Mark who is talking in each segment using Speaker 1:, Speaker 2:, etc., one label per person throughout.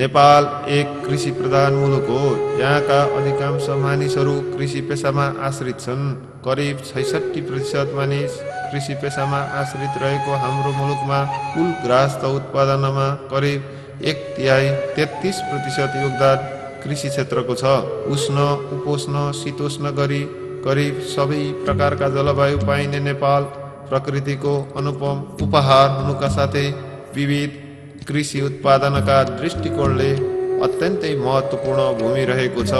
Speaker 1: नेपाल एक कृषि प्रधान मुलुक हो। यहाँका अधिकांश मानिसहरू कृषि पेशामा आश्रित छन्। करिब 66% मानिस कृषि पेशामा आश्रित रहेको हाम्रो मुलुकमा कुल ग्राहस्थ उत्पादनमा करिब 1/3 33% योगदान कृषि क्षेत्रको छ। उष्ण, उपोष्ण, शीतोष्ण गरी करिब सबै प्रकारका जलवायु पाइने नेपाल प्रकृतिको अनुपम उपहार हुनुका साथै विविध कृषि उत्पादनका दृष्टिकोणले अत्यन्तै महत्त्वपूर्ण भूमि रहेको छ।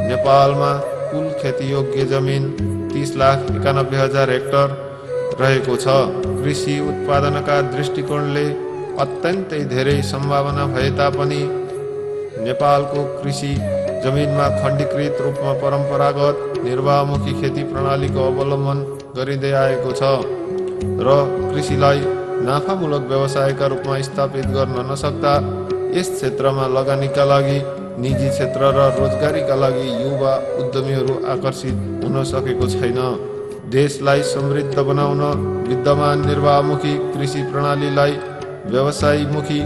Speaker 1: नेपालमा कुल खेतीयोग्य जमिन 30,91,000 हेक्टर रहेको छ। कृषि उत्पादनका दृष्टिकोणले अत्यन्तै धेरै सम्भावना भए तापनि नेपालको कृषि जमिनमा खण्डीकृत रूपमा परम्परागत निर्वाहमुखी खेती प्रणालीको अवलम्बन गरिँदै आएको छ र कृषिलाई नाफामूलक व्यवसायका रूपमा स्थापित गर्न नसक्दा यस क्षेत्रमा लगानीका लागि निजी क्षेत्र र रोजगारीका लागि युवा उद्यमीहरू आकर्षित हुन सकेको छैन। देशलाई समृद्ध बनाउन विद्यमान निर्वाहमुखी कृषि प्रणालीलाई व्यवसायमुखी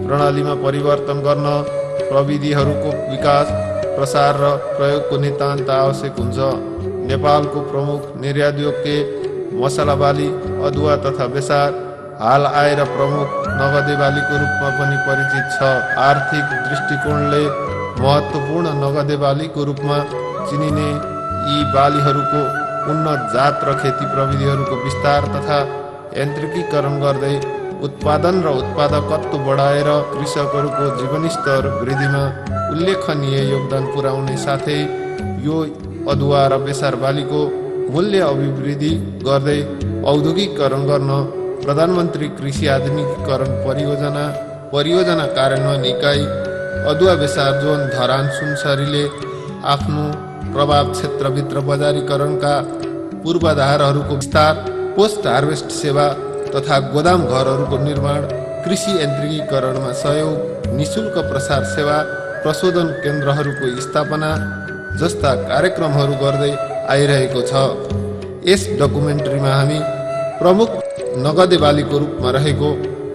Speaker 1: प्रणालीमा परिवर्तन गर्न प्रविधिहरूको विकास, प्रसार र प्रयोगको नितान्त आवश्यक हुन्छ। नेपालको प्रमुख निर्यातयोग्य मसला बाली, अदुवा तथा बेसार हाल आएर प्रमुख नगदे बालीको रूपमा पनि परिचित छ। आर्थिक दृष्टिकोणले महत्त्वपूर्ण नगदे बालीको रूपमा चिनिने यी बालीहरूको उन्नत जात र खेती प्रविधिहरूको विस्तार तथा यान्त्रिकीकरण गर्दै उत्पादन र उत्पादकत्व बढाएर कृषकहरूको जीवनस्तर वृद्धिमा उल्लेखनीय योगदान पुर्याउने साथै यो अदुवा र बेसार बालीको मूल्य अभिवृद्धि गर्दै औद्योगिकीकरण गर्न प्रधानमन्त्री कृषि आधुनिकीकरण परियोजना कार्यान्वयन इकाइ अदुवा बेसार जोन धरान सुनसरीले आफ्नो प्रभाव क्षेत्रभित्र बजारीकरणका पूर्वाधारहरूको विस्तार, पोस्ट हार्वेस्ट सेवा तथा गोदाम घरहरूको निर्माण, कृषि यान्त्रिकीकरणमा सहयोग, निशुल्क प्रसार सेवा, प्रशोधन केन्द्रहरूको स्थापना जस्ता कार्यक्रमहरू गर्दै आइरहेको छ। यस डकुमेन्ट्रीमा हामी प्रमुख नगदे बालीको रूपमा रहेको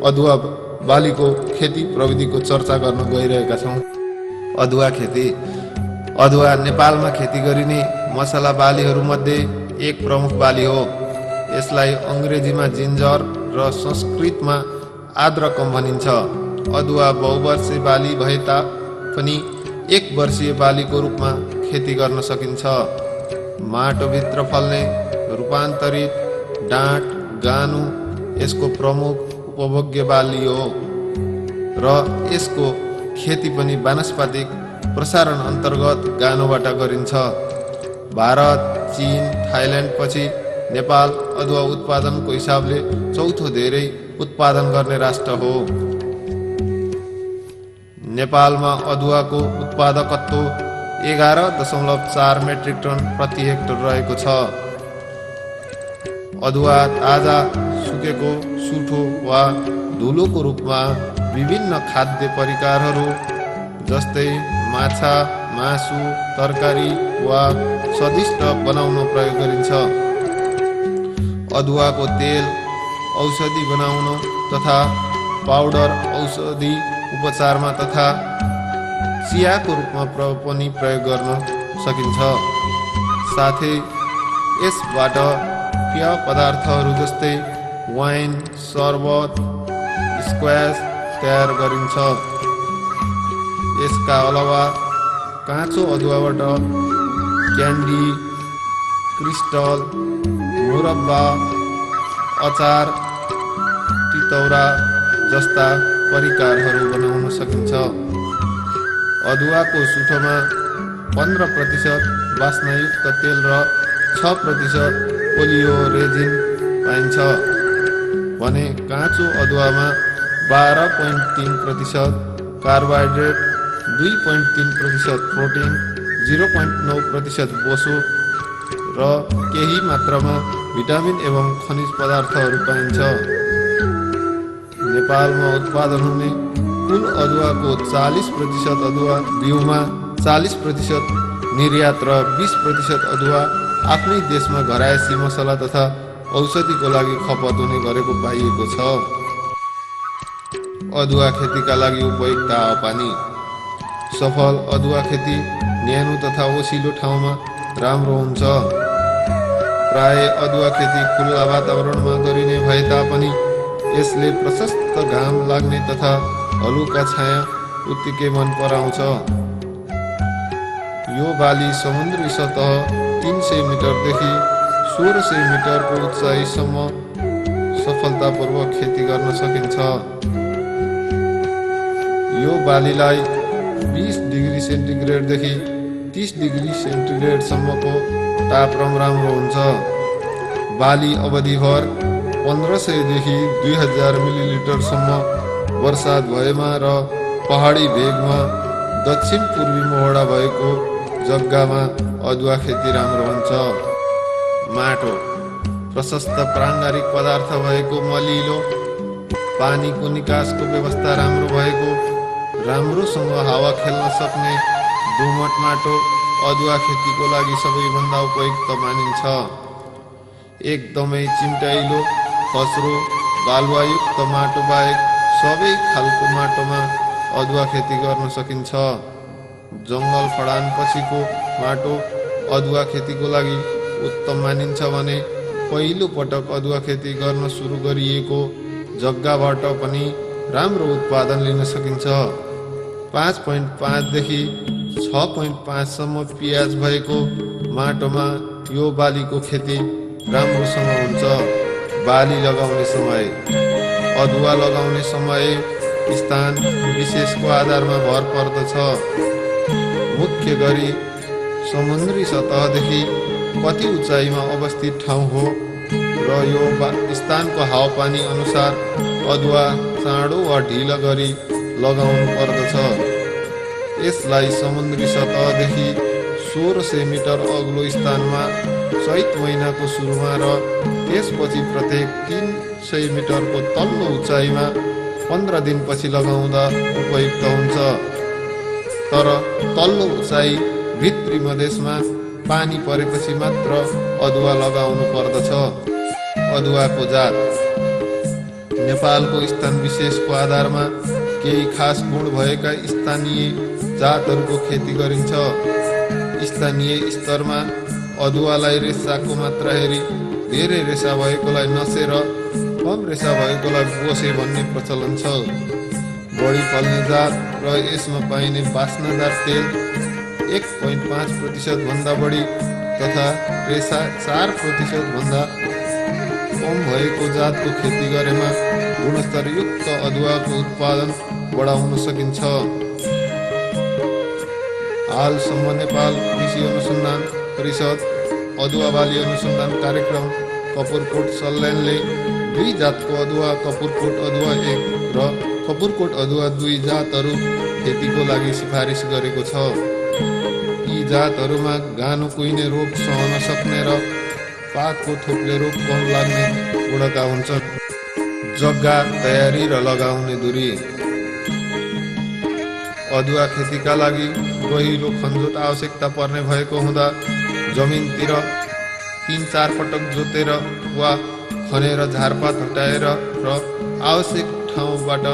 Speaker 1: अदुवा बालीको खेती प्रविधिको चर्चा गर्न गइरहेका छौँ। अदुवा खेती। अदुवा नेपालमा खेती गरिने मसला बालीहरूमध्ये एक प्रमुख बाली हो। यसलाई अङ्ग्रेजीमा जिन्जर र संस्कृतमा आद्रकम भनिन्छ। अदुवा बहुवर्षीय बाली भए तापनि 1 वर्षीय बालीको रूपमा खेती गर्न सकिन्छ। माटोभित्र फल्ने रूपान्तरित डाँठ गानु यसको प्रमुख उपभोग्य बाली हो र यसको खेती पनि वानस्पतिक प्रसारण अन्तर्गत गानुबाट गरिन्छ। भारत, चीन, थाइल्यान्ड पछि नेपाल अदुवा उत्पादनको हिसाबले चौथो धेरै उत्पादन गर्ने राष्ट्र हो। नेपालमा अदुवाको उत्पादकत्व 11.4 मेट्रिक टन प्रति हेक्टर रहेको छ। अदुवा ताजा, सुकेको, सुठो वा धुलोको रूपमा विभिन्न खाद्य परिकारहरू जस्तै माछा, मासु, तरकारी वा स्वादिष्ट बनाउन प्रयोग गरिन्छ। अदुवाको तेल औषधि बनाउन तथा पाउडर औषधि उपचारमा तथा चियाको रूपमा पनि प्रयोग गर्न सकिन्छ। साथै यसबाट पेय पदार्थहरू जस्तै वाइन, शरबत, स्क्वास तयार गरिन्छ। यसका अलावा काँचो अदुवाबाट क्यान्डी, क्रिस्टल, मुरब्बा, अचार, तितौरा जस्ता परिकारहरू बनाउन सकिन्छ। अदुवाको सुठोमा 15% वासनायुक्त तेल र 6% ओलियोरेजिन पाइन्छ भने काँचो अदुवामा 12.3% कार्बोहाइड्रेट, 2.3% प्रोटिन, 0.9% बोसो र केही मात्रामा भिटामिन एवं खनिज पदार्थहरू पाइन्छ। नेपालमा उत्पादन हुने कुल अदुवाको 40% अदुवा बिउमा, 40% निर्यात र 20% अदुवा आफ्नै देशमा घरायसी मसला तथा औषधिको लागि खपत हुने गरेको पाइएको छ। अदुवा खेतीका लागि उपयुक्त हावापानी। सफल अदुवा खेती न्यानो तथा ओसिलो ठाउँमा राम्रो हुन्छ। प्राय अदुवा खेती खुल्ला वातावरणमा गरिने भए तापनि यसले प्रशस्त घाम लाग्ने तथा हलुका छाया उत्तिकै मन पराउँछ। यो बाली समुद्री सतह 300 मिटरदेखि 1600 मिटरको उचाइसम्म सफलतापूर्वक खेती गर्न सकिन्छ। यो बालीलाई 20 डिग्री सेन्टिग्रेडदेखि 30 डिग्री सेन्टिग्रेडसम्मको तापक्रम राम्रो हुन्छ। बाली अवधिभर 1500 देखि 2000 मिलिलिटरसम्म वर्षात भएमा र पहाडी भेगमा दक्षिण पूर्वी मोहडा भएको जग्गामा अदुवा खेती राम्रो हुन्छ। माटो प्रशस्त प्राङ्गारिक पदार्थ भएको मलिलो, पानीको निकासको व्यवस्था राम्रो भएको, राम्रोसँग हावा खेल्न सक्ने दोमट माटो अदुवा खेतीको लागि सबैभन्दा उपयुक्त मानिन्छ। एकदमै चिम्टाइलो, खस्रो, बालुवायुक्त माटो बाहेक सबै खालको माटोमा अदुवा खेती गर्न सकिन्छ। जङ्गल फडान पछिको माटो अदुवा खेतीको लागि उत्तम मानिन्छ भने पहिलो पटक अदुवा खेती गर्न सुरु गरिएको जग्गाबाट पनि राम्रो उत्पादन लिन सकिन्छ। 5.5 देखि 6.5 सम्म पियाज भएको माटोमा यो बालीको खेती राम्रोसँग हुन्छ। बाली लगाउने समय अदुवा लगाउने समय स्थान विशेषको आधारमा भर पर्दछ। मुख्य गरी समुद्री सतहदेखि कति उचाइमा अवस्थित ठाउँ हो र यो स्थानको हावापानी अनुसार अदुवा चाँडो वा ढिला गरी लगाउनु पर्दछ। यसलाई समुद्री सतहदेखि 1600 मिटर अग्लो स्थानमा चैत महिनाको सुरुमा र त्यसपछि प्रत्येक 300 मिटरको तल्लो उचाइमा 15 दिनपछि लगाउँदा उपयुक्त हुन्छ। तर तल्लो उचाइ भित्री मधेसमा पानी परेपछि मात्र अदुवा लगाउनु पर्दछ। अदुवाको जात नेपालको स्थान विशेषको आधारमा केही खास गुण भएका स्थानीय जातहरूको खेती गरिन्छ। स्थानीय स्तरमा अदुवालाई रेसाको मात्रा हेरी धेरै रेसा भएकोलाई नसे र कम रेसा भएकोलाई बोसे भन्ने प्रचलन छ। बढी फल्ने जात र यसमा पाइने बास्नादार तेल 1.5% भन्दा बढी तथा रेसा 4% भन्दा कम भएको जातको खेती गरेमा गुणस्तरयुक्त अदुवाको उत्पादन बढाउन सकिन्छ। हालसम्म नेपाल कृषि अनुसन्धान परिषद अदुवा बाली अनुसन्धान कार्यक्रम कपुरकोट सल्यानले 2 जातको अदुवा कपुरकोट अदुवा 1 र कपुरकोट अदुवा 2 जातहरू खेतीको लागि सिफारिस गरेको छ। यी जातहरूमा गानो कुहिने रोग सहन सक्ने र पातको थोप्ले रोग कम लाग्ने गुणका हुन्छन्। जग्गा तयारी र लगाउने दूरी अदुवा खेतीका लागि गहिलो खनजोत आवश्यकता पर्ने भएको हुँदा जमिनतिर 3-4 पटक जोतेर वा खनेर झारपात हटाएर र आवश्यक ठाउँबाट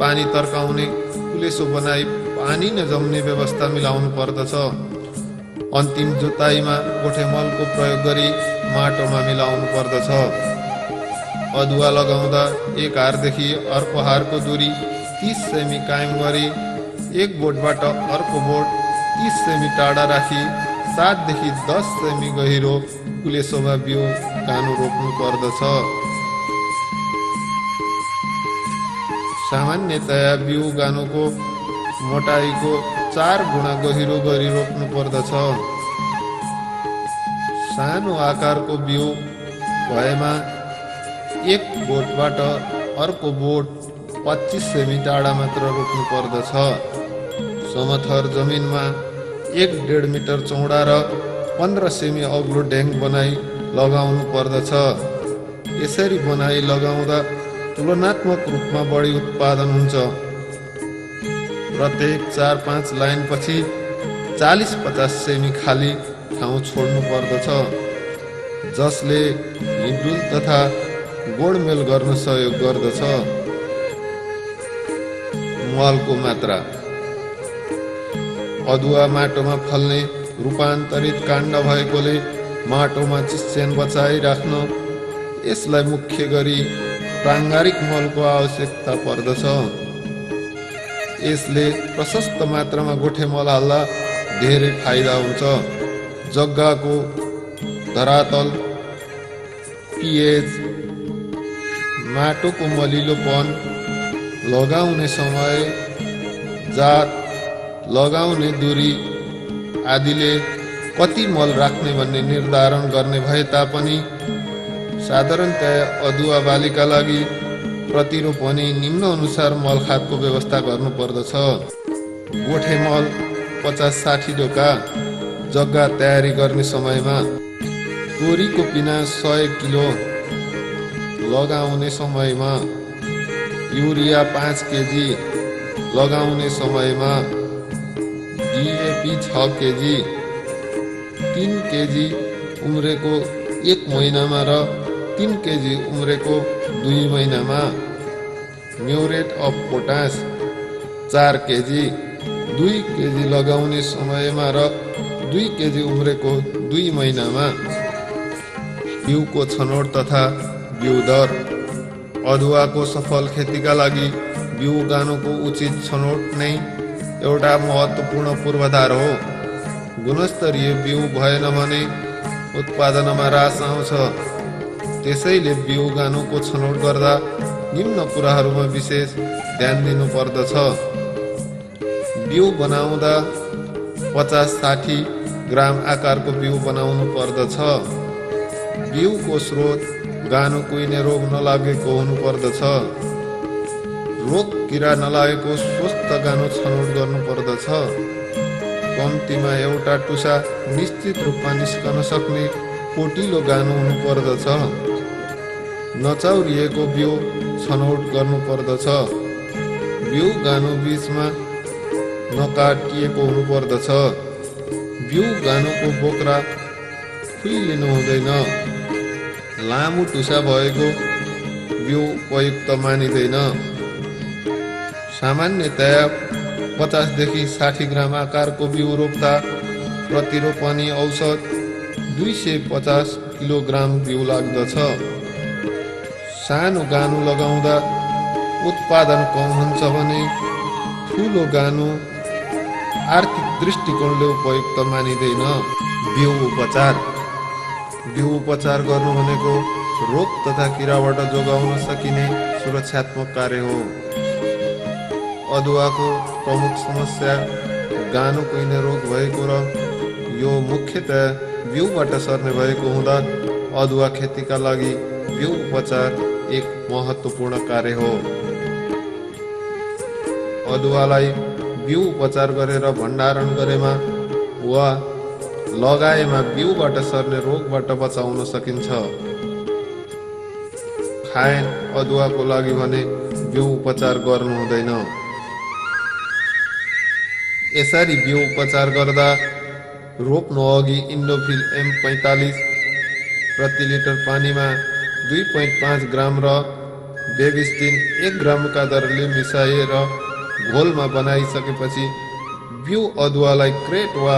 Speaker 1: पानी तर्काउने कुलेसो बनाई पानी नजम्ने व्यवस्था मिलाउनु पर्दछ। अन्तिम जोताइमा गोठे मलको प्रयोग गरी माटोमा मिलाउनु पर्दछ। अदुवा लगाउँदा एक हारदेखि अर्को हारको दूरी 30 सेमी कायम गरी एक बोटबाट अर्को बोट 30 सेमी टाढा राखी 7 देखि 10 सेमी गहिरो कुलेसोमा बिउ गानो रोप्नु पर्दछ। सामान्यतया बिउ गानोको मोटाइको 4 गुणा गहिरो गरी रोप्नु पर्दछ। सानो आकारको बिउ भएमा एक बोटबाट अर्को बोट 25 सेमी टाढा मात्र रोप्नु पर्दछ। समथर जमिनमा 1.5 मिटर चौडा र 15 सेमी अग्लो ढ्याङ बनाई लगाउनु पर्दछ। यसरी बनाई लगाउँदा तुलनात्मक रूपमा बढी उत्पादन हुन्छ। प्रत्येक 4-5 लाइन पछि 40-50 सेमी खाली ठाउँ छोड्नु पर्दछ, जसले हिँडुल तथा गोडमेल गर्न सहयोग गर्दछ। मलको मात्रा। अदुवा माटोमा फल्ने रूपान्तरित काण्ड भएकोले माटोमा चिस्यान बचाइराख्न यसलाई मुख्य गरी प्राङ्गारिक मलको आवश्यकता पर्दछ। यसले प्रशस्त मात्रामा गोठे मल हाल्दा धेरै फाइदा हुन्छ। जग्गाको धरातल, पीएच, माटोको मलिलोपन, लगाउने समय, जात, लगाउने दूरी आदिले कति मल राख्ने भन्ने निर्धारण गर्ने भए तापनि साधारणतया अदुवा बालीका लागि प्रतिरोपनी निम्न अनुसार मल खादको व्यवस्था गर्नुपर्दछ। गोठे मल 50-60 ढोका जग्गा तयारी गर्ने समयमा, तोरीको पिना 100 किलो लगाउने समयमा, युरिया 5 केजी लगाउने समयमा, डिएपी 6 केजी 3 केजी उम्रेको 1 महिनामा र 3 केजी उम्रेको 2 महिनामा, muriate of potash 4 KG 2 KG लगाउने समयमा र 2 केजी उम्रेको 2 महिनामा। बिउको छनौट तथा बिउ दर। अदुवाको सफल खेतीका लागि बिउ गानुको उचित छनौट नै एउटा महत्त्वपूर्ण पूर्वाधार हो। गुणस्तरीय बिउ भएन भने उत्पादनमा ह्रास आउँछ। त्यसैले बिउ गानुको छनौट गर्दा निम्न कुराहरूमा विशेष ध्यान दिनुपर्दछ। बिउ बनाउँदा 50-60 ग्राम आकारको बिउ बनाउनु पर्दछ। बिउको स्रोत गानु कुहिने रोग नलागेको हुनुपर्दछ। रोग किरा नलागेको स्वस्थ गानु छनौट गर्नुपर्दछ। कम्तीमा एउटा टुसा निश्चित रूपमा निस्कन सक्ने पोटिलो गानु हुनुपर्दछ। नचाउरिएको बिउ छनौट गर्नुपर्दछ। बिउ गानु बीचमा नकाटिएको हुनुपर्दछ। बिउ गानुको बोक्रा खुइलिनु हुँदैन। लामो टुसा भएको बिउ उपयुक्त मानिँदैन। सामान्यतया 50 - 60 ग्राम आकारको बिउ रोप्दा प्रतिरोपनी औसत 250 किलोग्राम बिउ लाग्दछ। सानो गानु लगाउँदा उत्पादन कम हुन्छ भने ठुलो गानु आर्थिक दृष्टिकोणले उपयुक्त मानिँदैन। बिउ उपचार। बिउ उपचार गर्नु भनेको रोग तथा किराबाट जोगाउन सकिने सुरक्षात्मक कार्य हो। अदुवाको प्रमुख समस्या गानु कुहिने रोग भएको र यो मुख्यतया बिउबाट सर्ने भएको हुँदा अदुवा खेतीका लागि बिउ उपचार एक महत्त्वपूर्ण कार्य हो। अदुवालाई बिउ उपचार गरेर भण्डारण गरेमा वा लगाएमा बिउबाट सर्ने रोगबाट बचाउन सकिन्छ। खाएन अदुवाको लागि भने बिउ उपचार गर्नु हुँदैन। यसरी बिउ उपचार गर्दा रोप्नु अघि इन्डोफिल M45 प्रति लिटर पानीमा 2.5 ग्राम र बेबिस्टिन 1 ग्रामका दरले मिसाएर घोलमा बनाइसकेपछि बिउ अदुवालाई क्रेट वा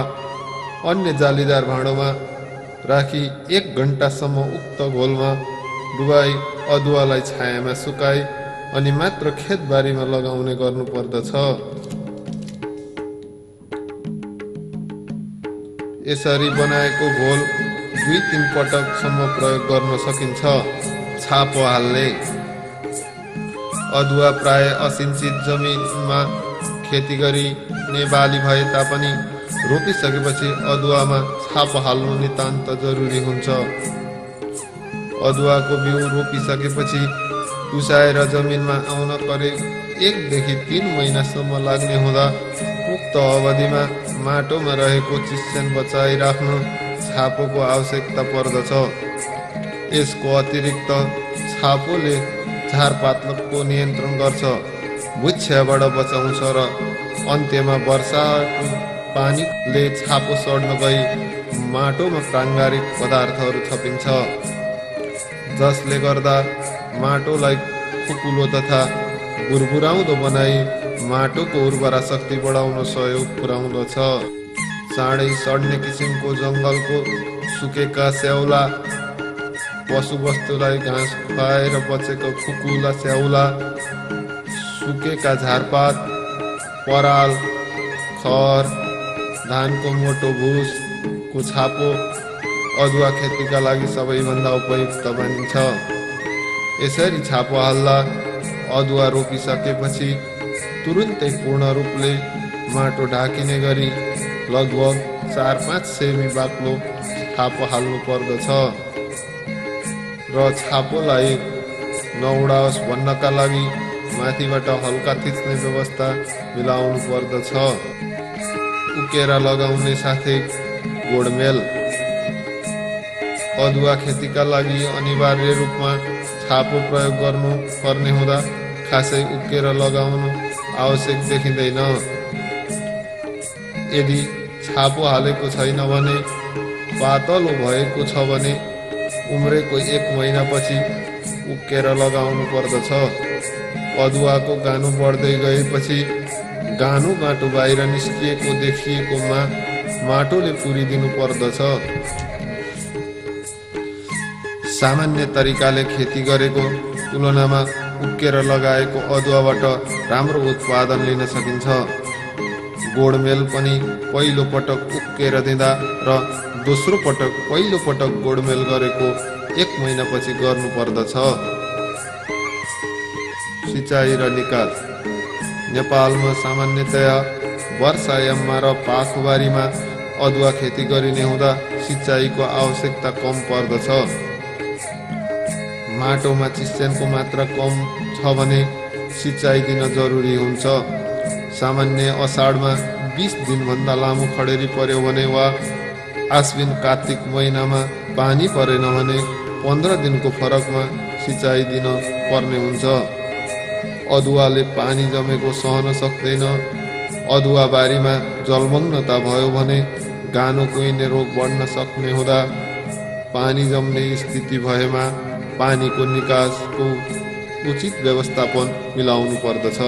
Speaker 1: अन्य जालीदार भाँडोमा राखी 1 घण्टासम्म उक्त घोलमा डुबाई अदुवालाई छायामा सुकाई अनि मात्र खेतबारीमा लगाउने गर्नुपर्दछ। यसरी बनाएको घोल 2-3 पटकसम्म प्रयोग गर्न सकिन्छ। छापो हाल्ने। अदुवा प्राय असिंचित जमिनमा खेती गरिने बाली भए तापनि रोपिसकेपछि अदुवामा छापो हाल्नु नितान्त जरुरी हुन्छ। अदुवाको बिउ रोपिसकेपछि टुसाएर जमिनमा आउन करिब 1 - 3 महिनासम्म लाग्ने हुँदा उक्त अवधिमा माटोमा रहेको चिस्यान बचाइराख्न छापोको आवश्यकता पर्दछ। यसको अतिरिक्त छापोले झारपातको नियन्त्रण गर्छ, गुच्छ्याबाट बचाउँछ र अन्त्यमा वर्षाको पानीले छापो सड्न गई माटोमा प्राङ्गारिक पदार्थहरू थपिन्छ, जसले गर्दा माटोलाई खुकुलो तथा बुरबुराउँदो बनाई माटोको उर्वरा शक्ति बढाउन सहयोग पुर्याउँदछ। चाँडै सड्ने किसिमको जङ्गलको सुकेका स्याउला, पशुवस्तुलाई घाँस खुवाएर बचेको खुकुला स्याउला, सुकेका झारपात, पराल, खर, धानको मोटो भुसको छापो अदुवा खेतीका लागि सबैभन्दा उपयुक्त मानिन्छ। यसरी छापो हाल्दा अदुवा रोपिसकेपछि तुरुन्तै पूर्ण रूपले माटो ढाकिने गरी लगभग 4-5 सेमी बाक्लो छापो हाल्नु पर्दछ र छापोलाई नउडाओस् भन्नका लागि माथिबाट हल्का थिच्ने व्यवस्था मिलाउनु पर्दछ। उकेरा लगाउने साथै गोडमेल। अदुवा खेतीका लागि अनिवार्य रूपमा छापो प्रयोग गर्नु पर्ने हुँदा खासै उकेर लगाउनु आवश्यक देखिँदैन। यदि छापो हालेको छैन भने पातलो भएको छ भने उम्रेको 1 महिनापछि उकेर लगाउनु पर्दछ। अदुवाको गानु बढ्दै गएपछि गानु गाँटो बाहिर निस्किएको देखिएकोमा माटोले पुरिदिनु पर्दछ। सामान्य तरिकाले खेती गरेको तुलनामा उकेर लगाएको अदुवाबाट राम्रो उत्पादन लिन सकिन्छ। गोडमेल पनि पहिलो पटक उकेर दिँदा र दोस्रो पटक पहिलो पटक गोडमेल गरेको 1 महिनापछि गर्नु पर्दछ। सिँचाइ र निकाल। नेपालमा सामान्यतया वर्षायाममा र पाखोबारीमा अदुवा खेती गरिने हुँदा सिँचाइको आवश्यकता कम पर्दछ। माटोमा चिस्यानको मात्रा कम छ भने सिँचाइ दिन जरुरी हुन्छ। सामान्य असाढमा 20 दिनभन्दा लामो खडेरी पर्यो भने वा आश्विन कार्तिक महिनामा पानी परेन भने 15 दिनको फरकमा सिँचाइ दिन पर्ने हुन्छ। अदुवाले पानी जमेको सहन सक्दैन। अदुवा बारीमा जलमग्नता भयो भने गानो कुहिने रोग बढ्न सक्ने हुँदा पानी जम्ने स्थिति भएमा पानीको निकासको उचित व्यवस्थापन मिलाउनु पर्दछ।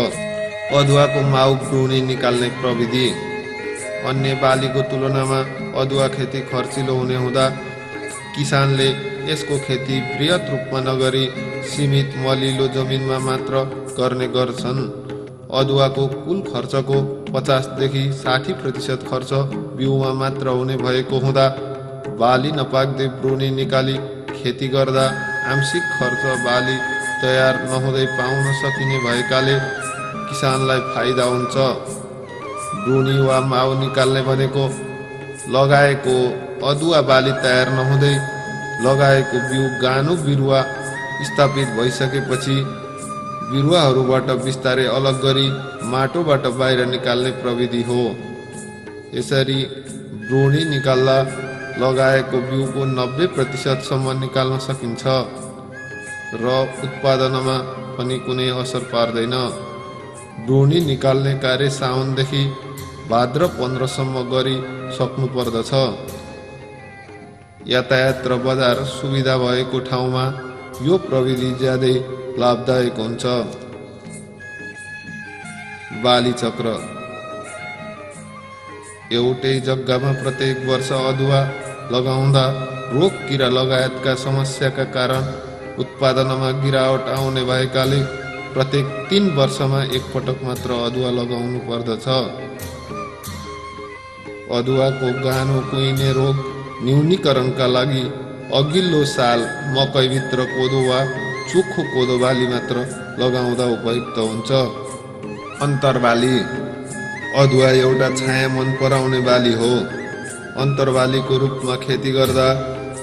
Speaker 1: अदुवाको माउ ब्रुनी निकाल्ने प्रविधि। अन्य बालीको तुलनामा अदुवा खेती खर्चिलो हुने हुँदा किसानले यसको खेती बृहत रूपमा नगरी सीमित मलिलो जमिनमा मात्र गर्ने गर्छन्। अदुवाको कुल खर्चको 50 देखि 60% खर्च बिउमा मात्र हुने भएको हुँदा बाली नपाक्दै ब्रुनी निकाली खेती गर्दा आंशिक खर्च बाली तयार नहुँदै पाउन सकिने भएकाले किसानलाई फाइदा हुन्छ। ब्रुनी वा माउ निकाल्ने भनेको लगाएको अदुवा बाली तयार नहुँदै लगाएको बिउ गानो बिरुवा स्थापित भइसकेपछि बिरुवाहरूबाट बिस्तारै अलग गरी माटोबाट बाहिर निकाल्ने प्रविधि हो। यसरी ब्रुनी निकाल्दा लगाएको बिउको 90% सम्म निकाल्न सकिन्छ र उत्पादनमा पनि कुनै असर पार्दैन। ब्रुनी निकाल्ने कार्य साउनदेखि भाद्र 15 सम्म गरी सक्नु पर्दछ। यातायात र बजार सुविधा भएको ठाउँमा यो प्रविधि ज्यादै लाभदायक हुन्छ। बाली चक्र। एउटै जग्गामा प्रत्येक वर्ष अदुवा लगाउँदा रोग किरा लगायतका समस्याका कारण उत्पादनमा गिरावट आउने भएकाले प्रत्येक 3 वर्षमा एकपटक मात्र अदुवा लगाउनु पर्दछ। अदुवाको गानो कुहिने रोग न्यूनीकरणका लागि अघिल्लो साल मकैभित्र कोदो वा चोखो कोदो बाली मात्र लगाउँदा उपयुक्त हुन्छ। अन्तरबाली। अदुवा एउटा छाया मन पराउने बाली हो। अन्तरबालीको रूपमा खेती गर्दा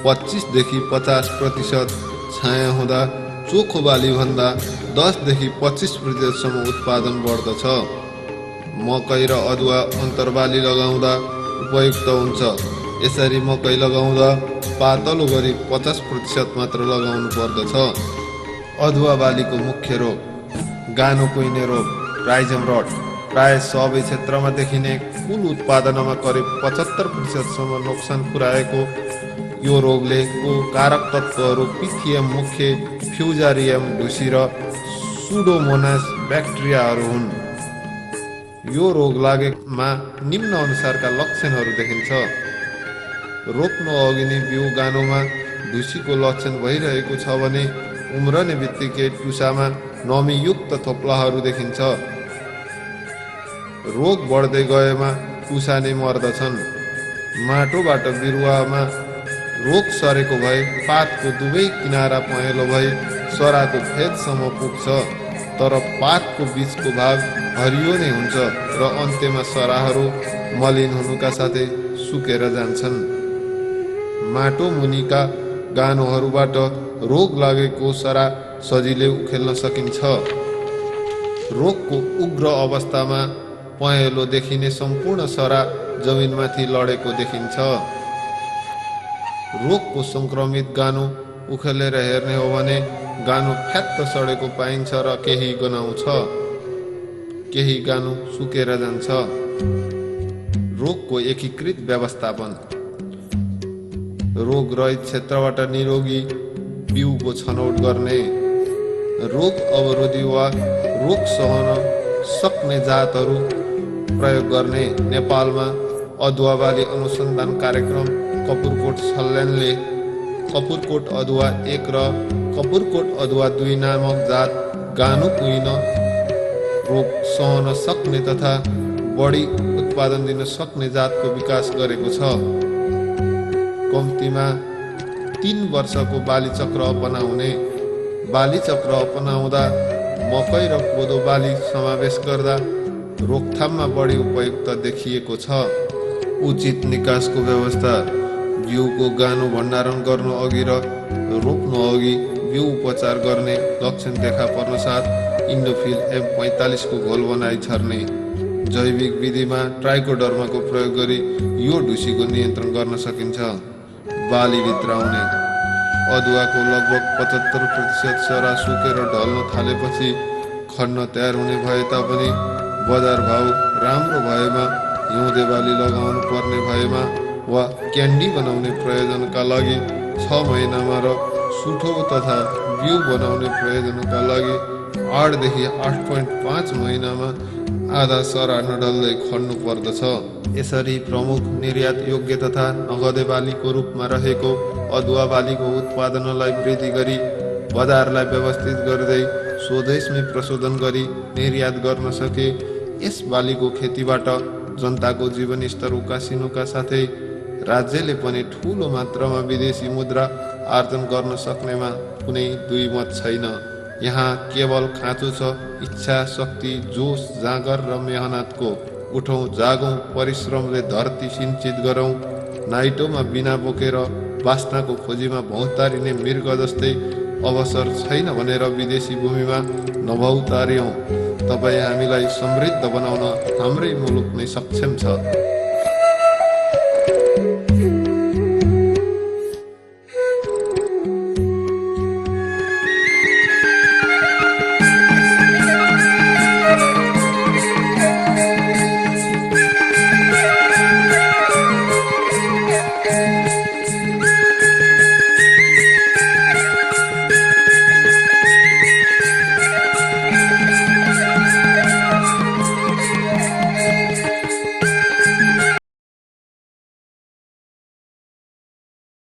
Speaker 1: 25 देखि 50% छाया हुँदा चोखो बाली भन्दा 10 देखि 25% सम्म उत्पादन बढ्दछ। मकै र अदुवा अन्तरबाली लगाउँदा उपयुक्त हुन्छ। यसरी मकै लगाउँदा पातलो गरी 50% मात्र लगाउनु पर्दछ। अदुवा बालीको मुख्य रोग। गानो कुहिने रोग, राइजम रट। प्राय सबै क्षेत्रमा देखिने कुल उत्पादनमा करिब 75% सम्म नोक्सान पुर्याएको यो रोगले कारक तत्त्वहरू पिथियम मुख्य, फ्युजारियम ढुसी र सुडोमोनास ब्याक्टेरियाहरू हुन्। यो रोग लागेमा निम्न अनुसारका लक्षणहरू देखिन्छ। रोप्नु अघि नै बिउ गानोमा ढुसीको लक्षण भइरहेको छ भने उम्रने बित्तिकै टुसामा नमीयुक्त थोप्लाहरू देखिन्छ। रोग बढ्दै गएमा टुसा नै मर्दछन्। माटोबाट बिरुवामा रोग सरेको भए पातको दुवै किनारा पहेँलो भई सराको फेदसम्म पुग्छ, तर पातको बीचको भाग हरियो नै हुन्छ र अन्त्यमा सराहरू मलिन हुनुका साथै सुकेर जान्छन्। माटो मुनिका गानोहरूबाट रोग लागेको सरा सजिलै उखेल्न सकिन्छ। रोगको उग्र अवस्थामा पहेँलो देखिने सम्पूर्ण सरा जमिनमाथि लडेको देखिन्छ। रोगको सङ्क्रमित गानो उखेलेर हेर्ने हो भने गानो फ्यात्त सडेको पाइन्छ र केही गनाउँछ, केही गानो सुकेर जान्छ। रोगको एकीकृत व्यवस्थापन। रोग रहित क्षेत्रबाट निरोगी बिउको छनौट गर्ने, रोग अवरोधी वा रोग सहन सक्ने जातहरू प्रयोग गर्ने। नेपालमा अदुवा बाली अनुसन्धान कार्यक्रम कपुरकोट छल्यानले कपुरकोट अदुवा 1 र कपुरकोट अदुवा 2 नामक जात गानु कुइन रोग सहन सक्ने तथा बढी उत्पादन दिन सक्ने जातको विकास गरेको छ। कम्तीमा 3 वर्षको बाली चक्र अपनाउने। बाली चक्र अपनाउँदा मकै र कोदो बाली समावेश गर्दा रोकथाममा बढी उपयुक्त देखिएको छ। उचित निकासको व्यवस्था। बिउको गानो भण्डारण गर्नु अघि र रोप्नु अघि बिउ उपचार गर्ने लक्षण देखा पर्न साथ इन्डोफिल M45 को घोल बनाई छर्ने। जैविक विधिमा ट्राइकोडर्माको प्रयोग गरी यो ढुसीको नियन्त्रण गर्न सकिन्छ। बाली भित्राउने। अदुवाको लगभग 75% सरा सुकेर ढल्न थालेपछि खन्न तयार हुने भए तापनि बजार भाउ राम्रो भएमा हिउँदे बाली लगाउनु पर्ने भएमा वा क्यान्डी बनाउने प्रयोजनका लागि 6 महिनामा र सुठो तथा बिउ बनाउने प्रयोजनका लागि 8 देखि 8.5 महिनामा आधा सरा नढल्दै खन्नु पर्दछ। यसरी प्रमुख निर्यात योग्य तथा नगदे बालीको रूपमा रहेको अदुवा बालीको उत्पादनलाई वृद्धि गरी बजारलाई व्यवस्थित गर्दै स्वदेशमै प्रशोधन गरी निर्यात गर्न सके यस बालीको खेतीबाट जनताको जीवनस्तर उकासिनुका साथै राज्यले पनि ठूलो मात्रामा विदेशी मुद्रा आर्जन गर्न सक्नेमा कुनै दुई मत छैन। यहाँ केवल खाँचो छ इच्छा शक्ति, जोश, जाँगर र मेहनतको। उठौँ, जागौँ, परिश्रमले धरती सिंचित गरौँ। नाइटोमा बिना बोकेर बास्नाको खोजीमा भौतारिने मृग जस्तै अवसर छैन भनेर विदेशी भूमिमा नभौतार्यौँ। तपाईँ हामीलाई समृद्ध बनाउन हाम्रै मुलुक नै सक्षम छ।